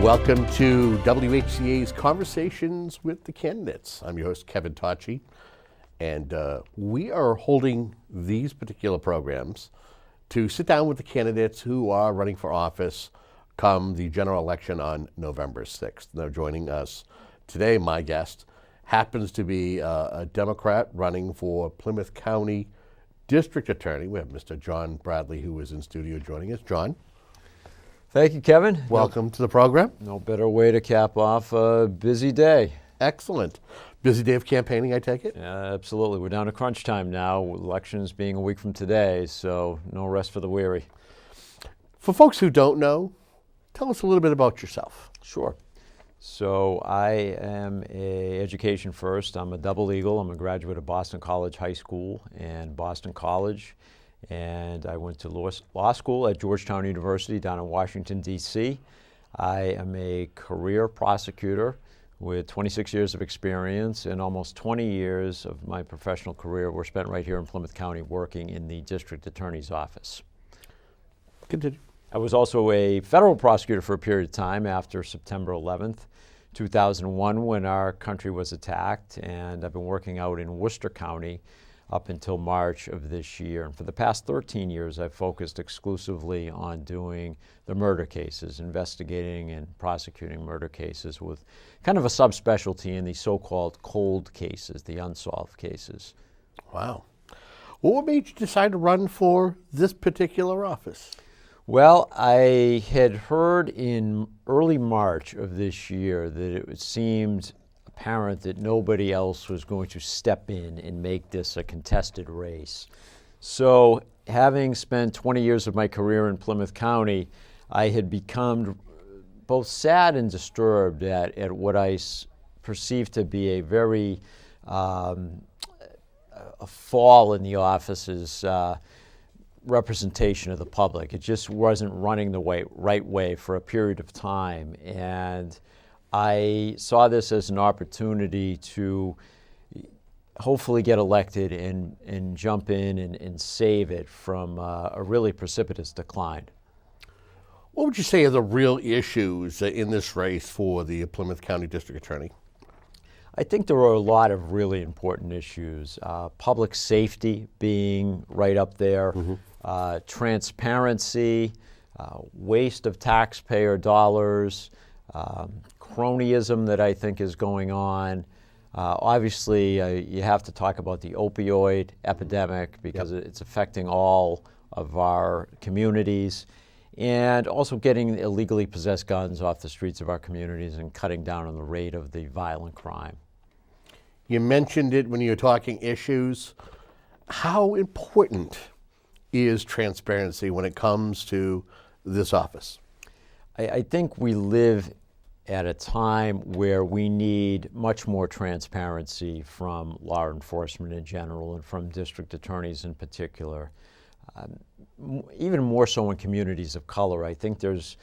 Welcome to WHCA's Conversations with the Candidates. I'm your host, Kevin Tocci, and we are holding these particular programs to sit down with the candidates who are running for office come the general election on November 6th. Now, joining us today, my guest, happens to be a Democrat running for Plymouth County District Attorney. We have Mr. John Bradley, who is in studio joining us. John. Thank you, Kevin. Welcome to the program. No better way to cap off a busy day. Excellent. Busy day of campaigning, I take it? Absolutely. We're down to crunch time now, elections being a week from today, so no rest for the weary. For folks who don't know, tell us a little bit about yourself. Sure. So I am education first. I'm a double eagle. I'm a graduate of Boston College High School and Boston College. And I went to law school at Georgetown University down in Washington, D.C. I am a career prosecutor with 26 years of experience, and almost 20 years of my professional career were spent right here in Plymouth County working in the district attorney's office. Continue. I was also a federal prosecutor for a period of time after September 11th, 2001, when our country was attacked, and I've been working out in Worcester County up until March of this year. And for the past 13 years, I've focused exclusively on doing the murder cases, investigating and prosecuting murder cases with kind of a subspecialty in the so-called cold cases, the unsolved cases. Wow. Well, what made you decide to run for this particular office? Well, I had heard in early March of this year that it seemed apparent that nobody else was going to step in and make this a contested race. So, having spent 20 years of my career in Plymouth County, I had become both sad and disturbed at what I perceived to be a very a fall in the office's representation of the public. It just wasn't running the right way for a period of time, and I saw this as an opportunity to hopefully get elected and jump in and save it from a really precipitous decline. What would you say are the real issues in this race for the Plymouth County District Attorney? I think there are a lot of really important issues. Public safety being right up there, transparency, waste of taxpayer dollars, cronyism that I think is going on. Obviously, you have to talk about the opioid epidemic because it's affecting all of our communities, and also getting illegally possessed guns off the streets of our communities and cutting down on the rate of the violent crime. You mentioned it when you were talking issues. How important is transparency when it comes to this office? I think we live at a time where we need much more transparency from law enforcement in general and from district attorneys in particular. Even more so in communities of color. I think there's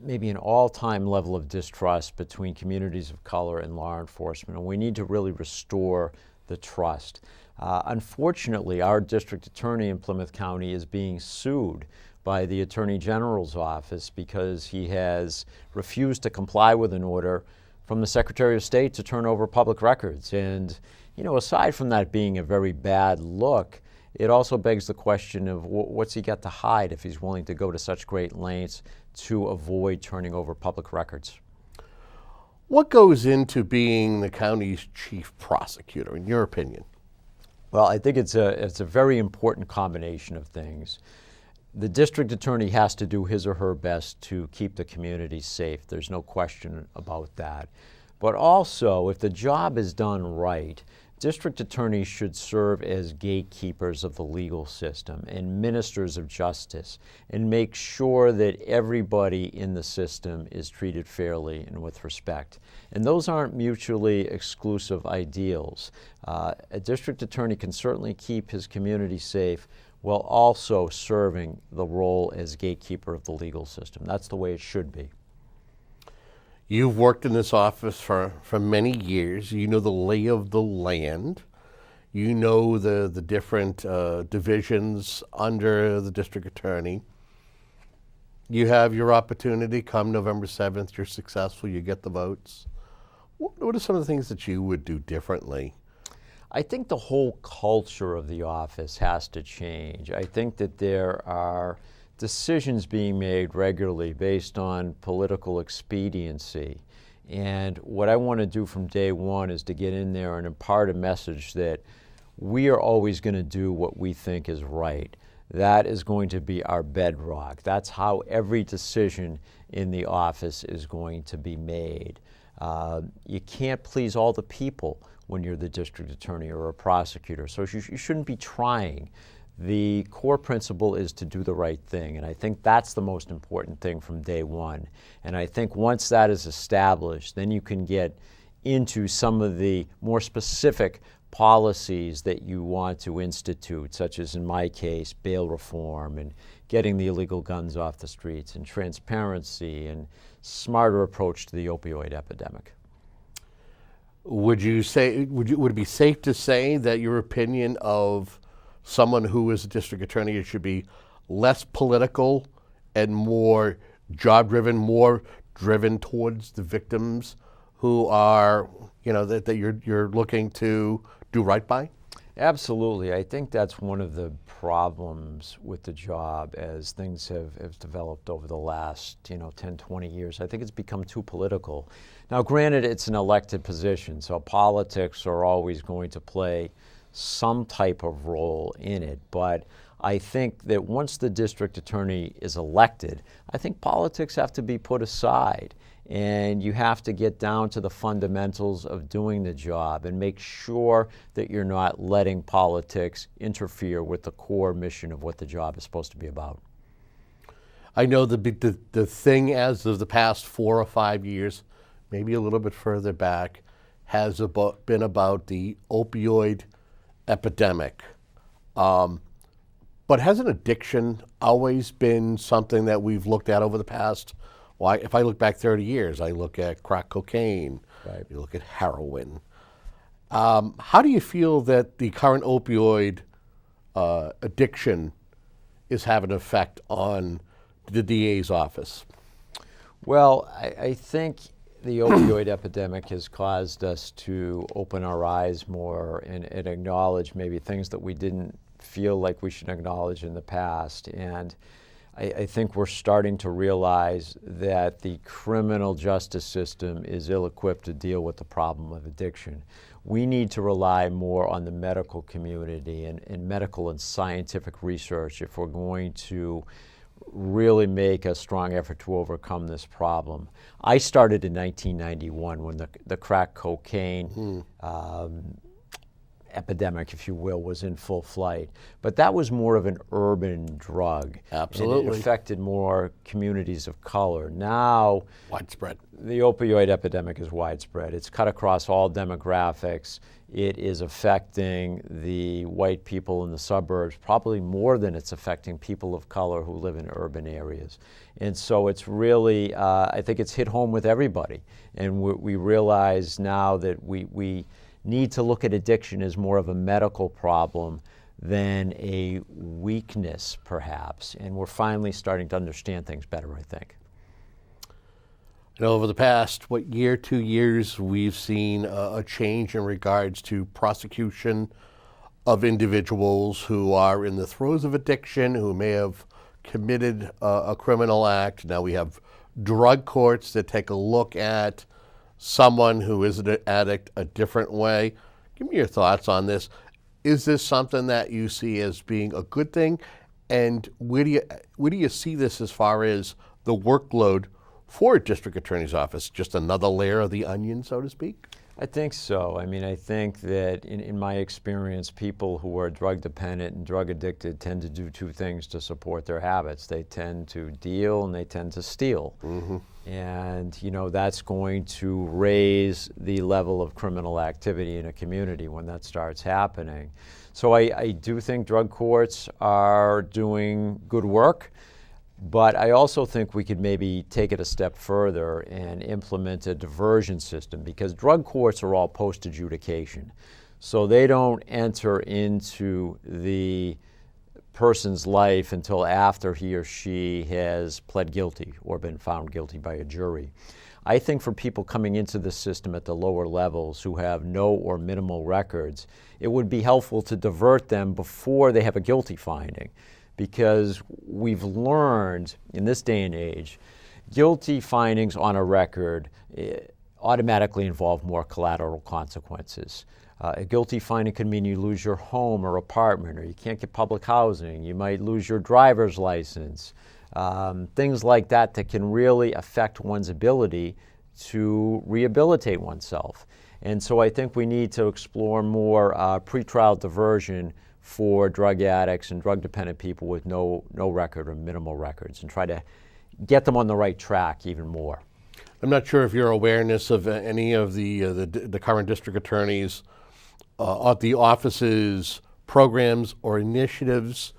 maybe an all-time level of distrust between communities of color and law enforcement, and we need to really restore the trust. Unfortunately, our district attorney in Plymouth County is being sued by the Attorney General's office because he has refused to comply with an order from the Secretary of State to turn over public records. And, aside from that being a very bad look, it also begs the question of what's he got to hide if he's willing to go to such great lengths to avoid turning over public records. What goes into being the county's chief prosecutor, in your opinion? Well, I think it's a very important combination of things. The district attorney has to do his or her best to keep the community safe. There's no question about that. But also, if the job is done right, district attorneys should serve as gatekeepers of the legal system and ministers of justice and make sure that everybody in the system is treated fairly and with respect. And those aren't mutually exclusive ideals. A district attorney can certainly keep his community safe while also serving the role as gatekeeper of the legal system. That's the way it should be. You've worked in this office for many years. You know the lay of the land. You know the different divisions under the district attorney. You have your opportunity come November 7th. You're successful. You get the votes. What are some of the things that you would do differently? I think the whole culture of the office has to change. I think that there are decisions being made regularly based on political expediency. And what I want to do from day one is to get in there and impart a message that we are always going to do what we think is right. That is going to be our bedrock. That's how every decision in the office is going to be made. You can't please all the people when you're the district attorney or a prosecutor, so you shouldn't be trying. The core principle is to do the right thing, and I think that's the most important thing from day one. And I think once that is established, then you can get into some of the more specific policies that you want to institute, such as in my case, bail reform and getting the illegal guns off the streets and transparency and smarter approach to the opioid epidemic. Would it be safe to say that your opinion of someone who is a district attorney should be less political and more job-driven, more driven towards the victims who are, that you're looking to do right by? Absolutely. I think that's one of the problems with the job as things have developed over the last 10, 20 years. I think it's become too political. Now, granted, it's an elected position, so politics are always going to play some type of role in it. But I think that once the district attorney is elected, I think politics have to be put aside. And you have to get down to the fundamentals of doing the job and make sure that you're not letting politics interfere with the core mission of what the job is supposed to be about. I know the thing as of the past 4 or 5 years, maybe a little bit further back, has been about the opioid epidemic. But hasn't addiction always been something that we've looked at over the past? Well, if I look back 30 years, I look at crack cocaine, Right. You look at heroin. How do you feel that the current opioid addiction is having an effect on the DA's office? Well, I think the opioid epidemic has caused us to open our eyes more and acknowledge maybe things that we didn't feel like we should acknowledge in the past. And I think we're starting to realize that the criminal justice system is ill-equipped to deal with the problem of addiction. We need to rely more on the medical community and medical and scientific research if we're going to really make a strong effort to overcome this problem. I started in 1991 when the crack cocaine epidemic, if you will, was in full flight. But that was more of an urban drug. Absolutely. And it affected more communities of color. Now, Widespread. the opioid epidemic is widespread. It's cut across all demographics. It is affecting the white people in the suburbs probably more than it's affecting people of color who live in urban areas. And so it's really, I think it's hit home with everybody. And we realize now that we need to look at addiction as more of a medical problem than a weakness, perhaps. And we're finally starting to understand things better, I think. Over the past, year, 2 years, we've seen a change in regards to prosecution of individuals who are in the throes of addiction, who may have committed a criminal act. Now we have drug courts that take a look at someone who is an addict a different way. Give me your thoughts on this. Is this something that you see as being a good thing? And where do you see this as far as the workload for a district attorney's office? Just another layer of the onion, so to speak? I think so. I mean, I think that in my experience, people who are drug dependent and drug addicted tend to do two things to support their habits. They tend to deal and they tend to steal. Mm-hmm. And, that's going to raise the level of criminal activity in a community when that starts happening. So I do think drug courts are doing good work. But I also think we could maybe take it a step further and implement a diversion system, because drug courts are all post-adjudication. So they don't enter into the person's life until after he or she has pled guilty or been found guilty by a jury. I think for people coming into the system at the lower levels who have no or minimal records, it would be helpful to divert them before they have a guilty finding, because we've learned in this day and age, guilty findings on a record automatically involve more collateral consequences. A guilty finding could mean you lose your home or apartment, or you can't get public housing. You might lose your driver's license. Things like that that can really affect one's ability to rehabilitate oneself. And so I think we need to explore more pretrial diversion for drug addicts and drug-dependent people with no record or minimal records, and try to get them on the right track even more. I'm not sure if your awareness of any of the current district attorneys at the office's programs or initiatives.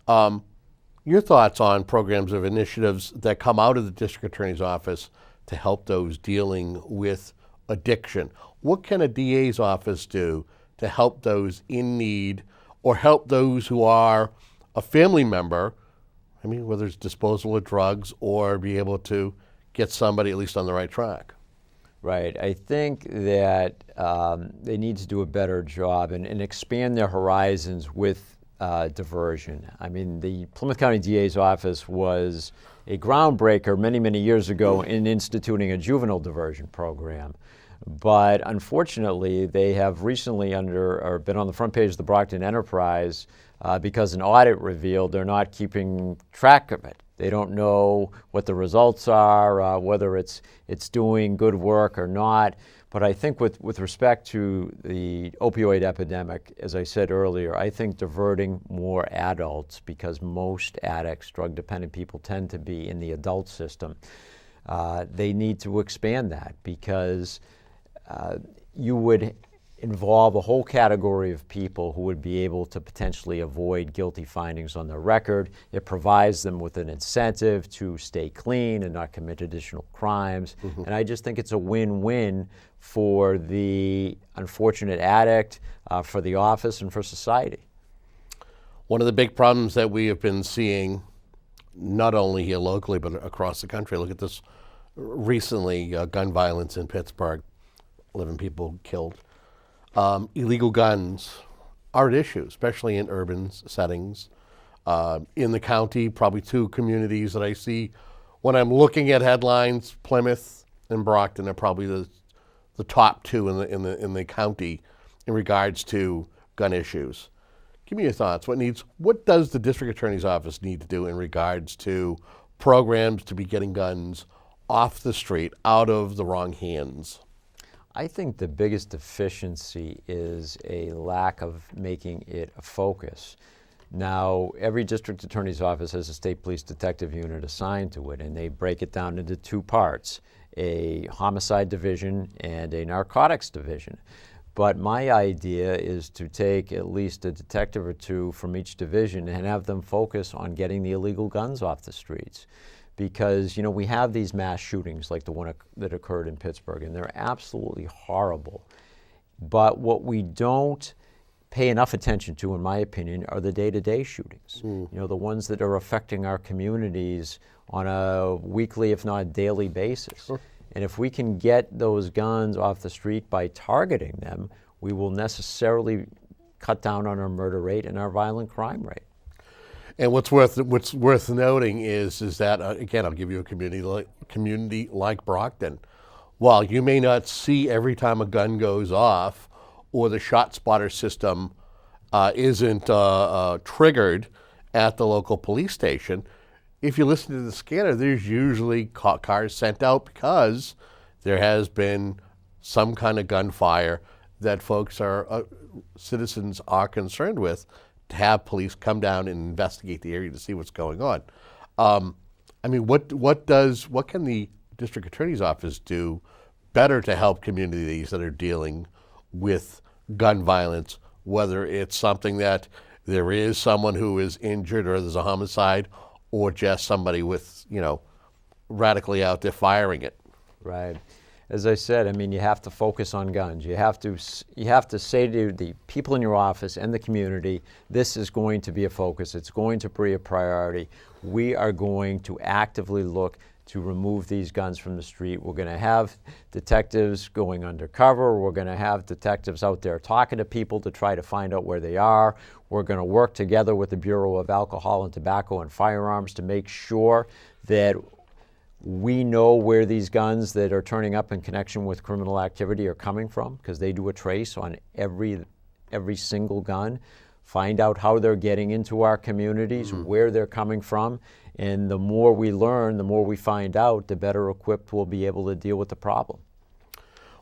Your thoughts on programs or initiatives that come out of the district attorney's office to help those dealing with addiction? What can a DA's office do to help those in need, or help those who are a family member, I mean, whether it's disposal of drugs, or be able to get somebody at least on the right track? Right. I think that they need to do a better job and expand their horizons with diversion. I mean, the Plymouth County DA's office was a groundbreaker many, many years ago in instituting a juvenile diversion program. But unfortunately, they have recently been on the front page of the Brockton Enterprise because an audit revealed they're not keeping track of it. They don't know what the results are, whether it's doing good work or not. But I think with respect to the opioid epidemic, as I said earlier, I think diverting more adults, because most addicts, drug-dependent people, tend to be in the adult system. They need to expand that, because you would involve a whole category of people who would be able to potentially avoid guilty findings on their record. It provides them with an incentive to stay clean and not commit additional crimes. Mm-hmm. And I just think it's a win-win for the unfortunate addict, for the office, and for society. One of the big problems that we have been seeing, not only here locally, but across the country, look at this recently, gun violence in Pittsburgh, 11 people killed. Illegal guns are an issue, especially in urban settings. In the county, probably two communities that I see when I'm looking at headlines, Plymouth and Brockton are probably the top two in the county in regards to gun issues. Give me your thoughts. What does the district attorney's office need to do in regards to programs to be getting guns off the street, out of the wrong hands? I think the biggest deficiency is a lack of making it a focus. Now, every district attorney's office has a state police detective unit assigned to it, and they break it down into two parts, a homicide division and a narcotics division. But my idea is to take at least a detective or two from each division and have them focus on getting the illegal guns off the streets. Because, we have these mass shootings like the one that occurred in Pittsburgh, and they're absolutely horrible. But what we don't pay enough attention to, in my opinion, are the day-to-day shootings. The ones that are affecting our communities on a weekly, if not daily basis. Sure. And if we can get those guns off the street by targeting them, we will necessarily cut down on our murder rate and our violent crime rate. And what's worth noting is that again, I'll give you a community like Brockton. While you may not see every time a gun goes off, or the shot spotter system isn't triggered at the local police station, if you listen to the scanner, there's usually cars sent out because there has been some kind of gunfire that citizens are concerned with, to have police come down and investigate the area to see what's going on. What can the district attorney's office do better to help communities that are dealing with gun violence, whether it's something that there is someone who is injured or there's a homicide, or just somebody with, radically out there firing it? Right. As I said, I mean, you have to focus on guns. You have to say to the people in your office and the community, this is going to be a focus. It's going to be a priority. We are going to actively look to remove these guns from the street. We're going to have detectives going undercover. We're going to have detectives out there talking to people to try to find out where they are. We're going to work together with the Bureau of Alcohol and Tobacco and Firearms to make sure that we know where these guns that are turning up in connection with criminal activity are coming from, because they do a trace on every single gun. Find out how they're getting into our communities, where they're coming from, and the more we learn, the more we find out, the better equipped we'll be able to deal with the problem.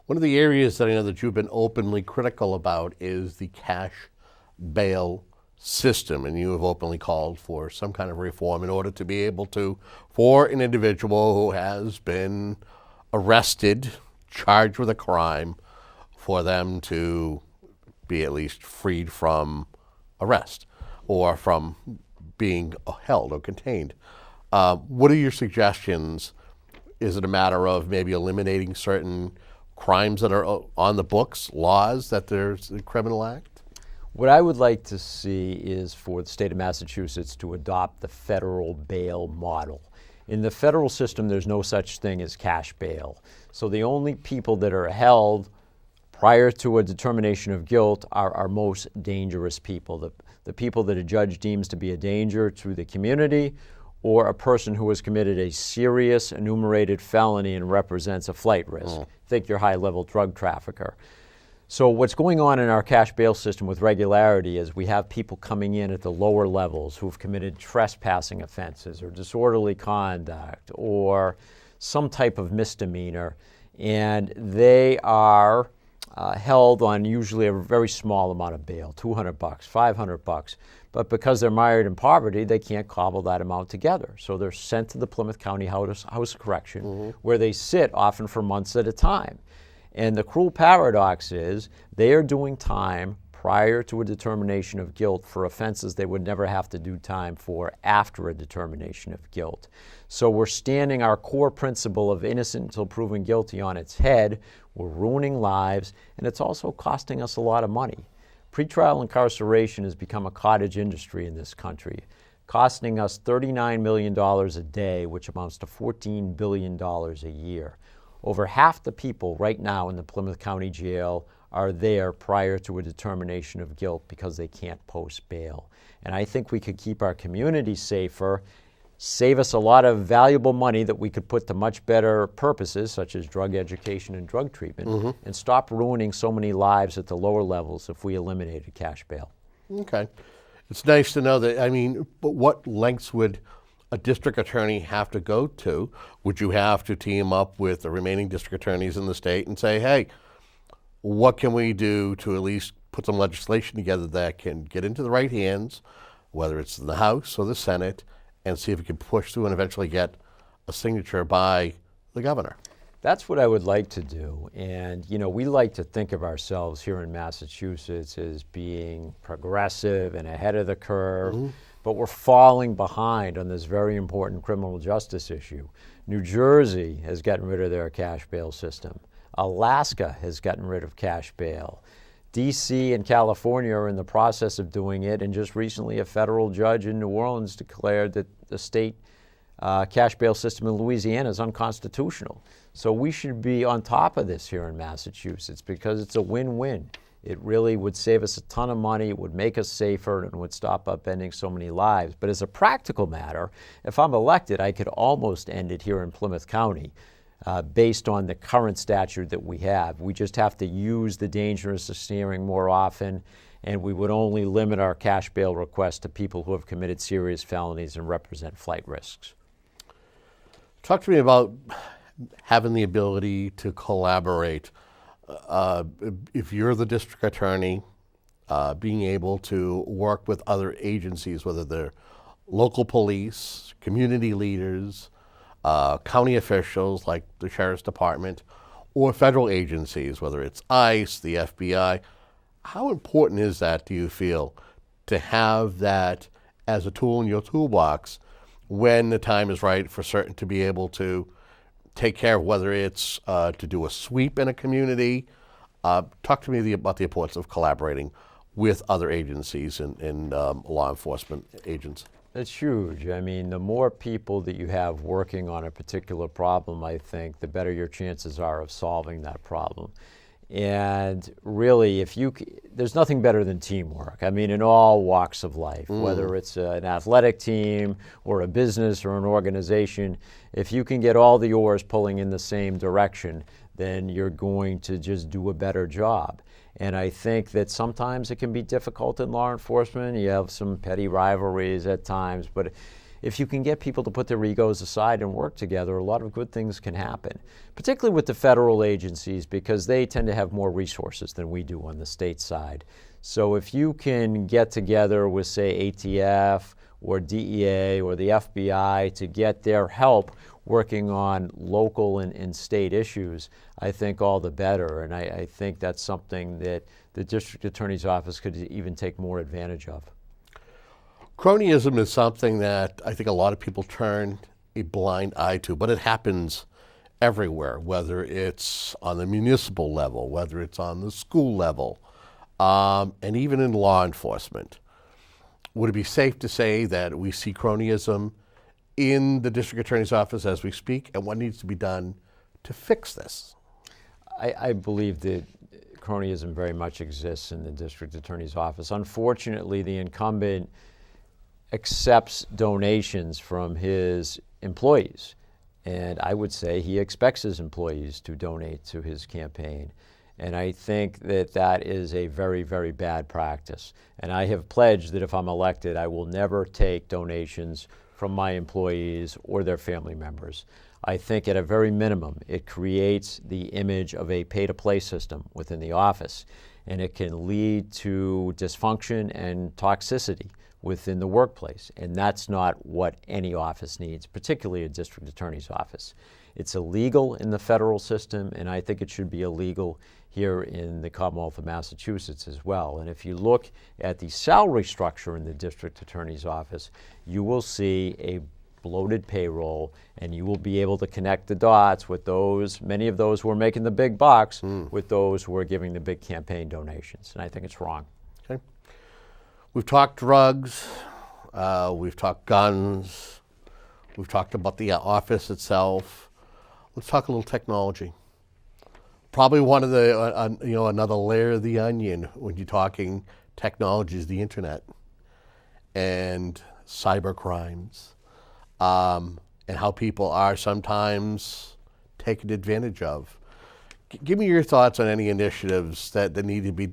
One of the areas that I know that you've been openly critical about is the cash bail system, and you have openly called for some kind of reform in order to be able to, for an individual who has been arrested, charged with a crime, for them to be at least freed from arrest or from being held or contained. What are your suggestions? Is it a matter of maybe eliminating certain crimes that are on the books, laws that there's a criminal act? What I would like to see is for the state of Massachusetts to adopt the federal bail model. In the federal system, there's no such thing as cash bail. So the only people that are held prior to a determination of guilt are our most dangerous people, the people that a judge deems to be a danger to the community, or a person who has committed a serious enumerated felony and represents a flight risk. Think your high-level drug trafficker. So what's going on in our cash bail system with regularity is we have people coming in at the lower levels who've committed trespassing offenses or disorderly conduct or some type of misdemeanor, and they are held on usually a very small amount of bail, $200, $500. But because they're mired in poverty, they can't cobble that amount together. So they're sent to the Plymouth County House of Correction, where they sit often for months at a time. And the cruel paradox is they are doing time prior to a determination of guilt for offenses they would never have to do time for after a determination of guilt. So we're standing our core principle of innocent until proven guilty on its head. We're ruining lives, and it's also costing us a lot of money. Pretrial incarceration has become a cottage industry in this country, costing us $39 million a day, which amounts to $14 billion a year. Over half the people right now in the Plymouth County Jail are there prior to a determination of guilt because they can't post bail. And I think we could keep our community safer, save us a lot of valuable money that we could put to much better purposes, such as drug education and drug treatment, and stop ruining so many lives at the lower levels if we eliminated cash bail. Okay. It's nice to know that. I mean, but what lengths would a district attorney have to go to? Would you have to team up with the remaining district attorneys in the state and say, hey, what can we do to at least put some legislation together that can get into the right hands, whether it's in the House or the Senate, and see if we can push through and eventually get a signature by the governor? That's what I would like to do. And, you know, we like to think of ourselves here in Massachusetts as being progressive and ahead of the curve. But we're falling behind on this very important criminal justice issue. New Jersey has gotten rid of their cash bail system. Alaska has gotten rid of cash bail. D.C. and California are in the process of doing it, and just recently a federal judge in New Orleans declared that the state cash bail system in Louisiana is unconstitutional. So we should be on top of this here in Massachusetts because it's a win-win. It really would save us a ton of money, it would make us safer, and would stop upending so many lives. But as a practical matter, if I'm elected, I could almost end it here in Plymouth County based on the current statute that we have. We just have to use the dangerousness steering more often, and we would only limit our cash bail requests to people who have committed serious felonies and represent flight risks. Talk to me about having the ability to collaborate. If you're the district attorney, being able to work with other agencies, whether they're local police, community leaders, county officials like the Sheriff's Department, or federal agencies, whether it's ICE, the FBI, how important is that, do you feel, to have that as a tool in your toolbox when the time is right for certain to be able to take care of, whether it's to do a sweep in a community. Talk to me about the importance of collaborating with other agencies and law enforcement agents. That's huge. I mean, the more people that you have working on a particular problem, I think, the better your chances are of solving that problem. And really, there's nothing better than teamwork. I mean, in all walks of life, whether it's an athletic team or a business or an organization, if you can get all the oars pulling in the same direction, then you're going to just do a better job. And I think that sometimes it can be difficult in law enforcement. You have some petty rivalries at times, but if you can get people to put their egos aside and work together, a lot of good things can happen, particularly with the federal agencies, because they tend to have more resources than we do on the state side. So if you can get together with, say, ATF or DEA or the FBI to get their help working on local and state issues, I think all the better. And I think that's something that the District Attorney's Office could even take more advantage of. Cronyism is something that I think a lot of people turn a blind eye to, but it happens everywhere, whether it's on the municipal level, whether it's on the school level, and even in law enforcement. Would it be safe to say that we see cronyism in the District Attorney's Office as we speak, and what needs to be done to fix this? I believe that cronyism very much exists in the District Attorney's Office. Unfortunately, the incumbent accepts donations from his employees, and I would say he expects his employees to donate to his campaign. And I think that that is a very, very bad practice. And I have pledged that if I'm elected, I will never take donations from my employees or their family members. I think at a very minimum, it creates the image of a pay-to-play system within the office, and it can lead to dysfunction and toxicity within the workplace. And that's not what any office needs, particularly a district attorney's office. It's illegal in the federal system, and I think it should be illegal here in the Commonwealth of Massachusetts as well. And if you look at the salary structure in the district attorney's office, you will see a bloated payroll, and you will be able to connect the dots with those, many of those who are making the big bucks, with those who are giving the big campaign donations. And I think it's wrong. Okay. We've talked drugs, we've talked guns, we've talked about the office itself. Let's talk a little technology. Probably one of the, another layer of the onion when you're talking technology is the internet and cyber crimes, and how people are sometimes taken advantage of. Give me your thoughts on any initiatives that need to be,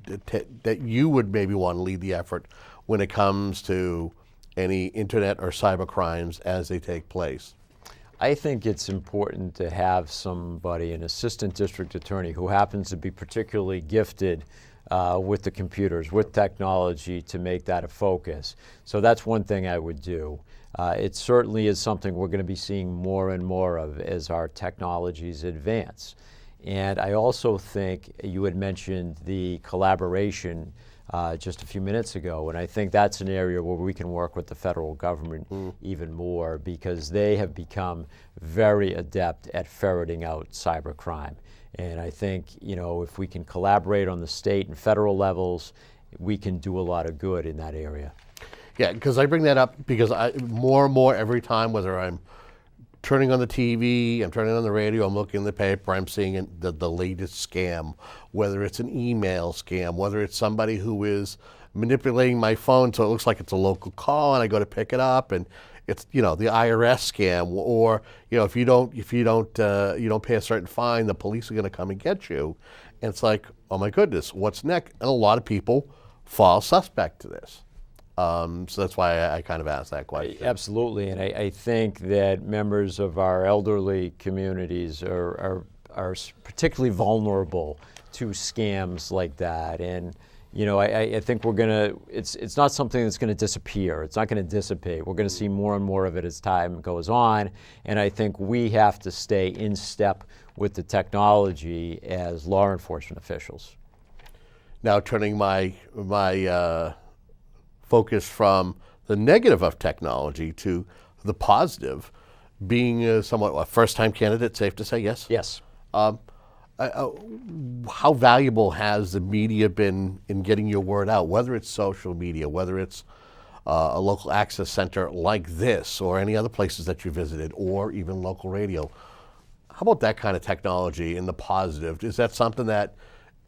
that you would maybe want to lead the effort when it comes to any internet or cyber crimes as they take place. I think it's important to have somebody, an assistant district attorney, who happens to be particularly gifted with the computers, with technology, to make that a focus. So that's one thing I would do. It certainly is something we're going to be seeing more and more of as our technologies advance. And I also think you had mentioned the collaboration just a few minutes ago, and I think that's an area where we can work with the federal government even more, because they have become very adept at ferreting out cybercrime. And I think, if we can collaborate on the state and federal levels, we can do a lot of good in that area. Yeah, because I bring that up because more and more every time, whether I'm turning on the TV, I'm turning on the radio, I'm looking in the paper, I'm seeing the latest scam, whether it's an email scam, whether it's somebody who is manipulating my phone so it looks like it's a local call and I go to pick it up and it's, the IRS scam, or, if you don't pay a certain fine, the police are going to come and get you. And it's like, oh my goodness, what's next? And a lot of people fall suspect to this. So that's why I kind of asked that question. Absolutely, and I think that members of our elderly communities are particularly vulnerable to scams like that. And I think we're gonna. It's not something that's going to disappear. It's not going to dissipate. We're going to see more and more of it as time goes on. And I think we have to stay in step with the technology as law enforcement officials. Now, turning my focus from the negative of technology to the positive, being somewhat a first-time candidate, safe to say, yes? Yes. How valuable has the media been in getting your word out, whether it's social media, whether it's a local access center like this or any other places that you visited, or even local radio? How about that kind of technology in the positive? Is that something that,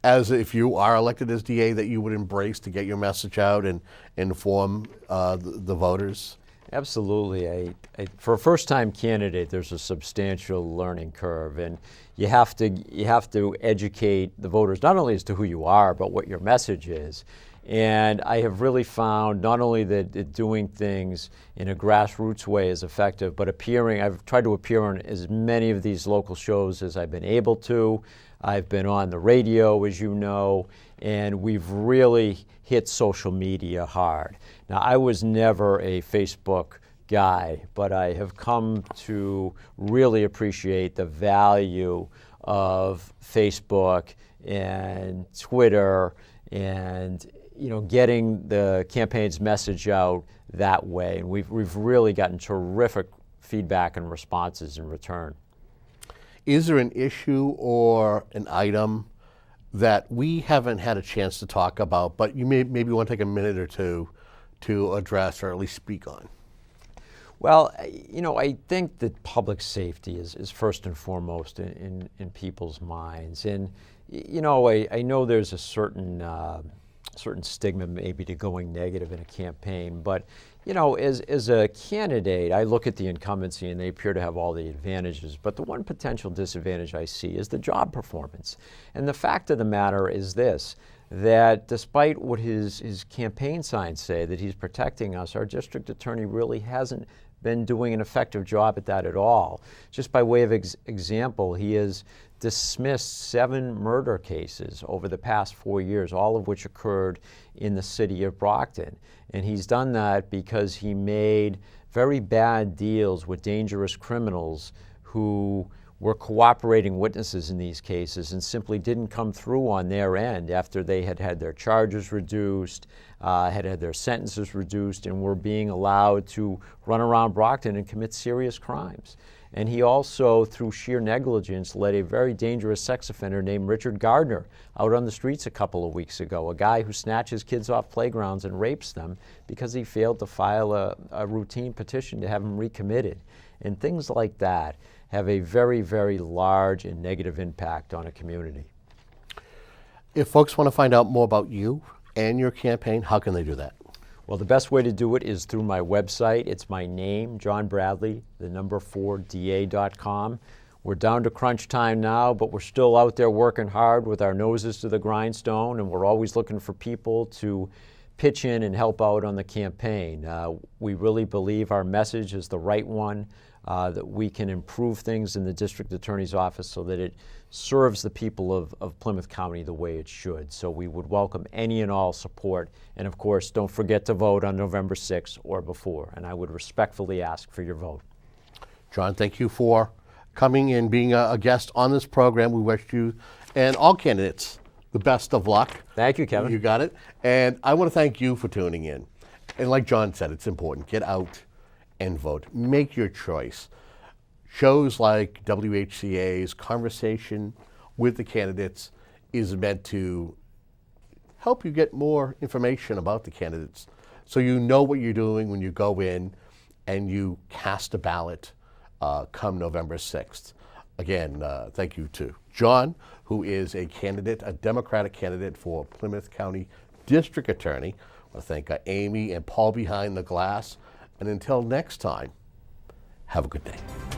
as if you are elected as DA, that you would embrace to get your message out and inform the voters? Absolutely. For a first-time candidate, there's a substantial learning curve, and you have to educate the voters not only as to who you are, but what your message is. And I have really found not only that doing things in a grassroots way is effective, but I've tried to appear on as many of these local shows as I've been able to. I've been on the radio, as you know, and we've really hit social media hard. Now, I was never a Facebook guy, but I have come to really appreciate the value of Facebook and Twitter and getting the campaign's message out that way. And we've really gotten terrific feedback and responses in return. Is there an issue or an item that we haven't had a chance to talk about, but you maybe want to take a minute or two to address or at least speak on? Well, I think that public safety is first and foremost in people's minds. And, I know there's a certain stigma maybe to going negative in a campaign, but as a candidate, I look at the incumbency and they appear to have all the advantages, but the one potential disadvantage I see is the job performance. And the fact of the matter is this, that despite what his campaign signs say, that he's protecting us, our district attorney really hasn't been doing an effective job at that at all. Just by way of example, he has dismissed 7 murder cases over the past 4 years, all of which occurred in the city of Brockton. And he's done that because he made very bad deals with dangerous criminals who were cooperating witnesses in these cases and simply didn't come through on their end after they had had their charges reduced, had their sentences reduced, and were being allowed to run around Brockton and commit serious crimes. And he also, through sheer negligence, let a very dangerous sex offender named Richard Gardner out on the streets a couple of weeks ago, a guy who snatches kids off playgrounds and rapes them because he failed to file a routine petition to have him recommitted. And things like that have a very, very large and negative impact on a community. If folks want to find out more about you and your campaign, how can they do that? Well, the best way to do it is through my website. It's my name, John Bradley, 4da.com. We're down to crunch time now, but we're still out there working hard with our noses to the grindstone, and we're always looking for people to pitch in and help out on the campaign. We really believe our message is the right one, that we can improve things in the district attorney's office so that it serves the people of Plymouth County the way it should. So we would welcome any and all support. And of course, don't forget to vote on November 6th or before. And I would respectfully ask for your vote. John, thank you for coming and being a guest on this program. We wish you and all candidates the best of luck. Thank you, Kevin. You got it. And I want to thank you for tuning in. And like John said, it's important. Get out and vote. Make your choice. Shows like WHCA's Conversation with the Candidates is meant to help you get more information about the candidates so you know what you're doing when you go in and you cast a ballot come November 6th. Again, thank you to John, who is a candidate, a Democratic candidate for Plymouth County District Attorney. I want to thank Amy and Paul behind the glass. And until next time, have a good day.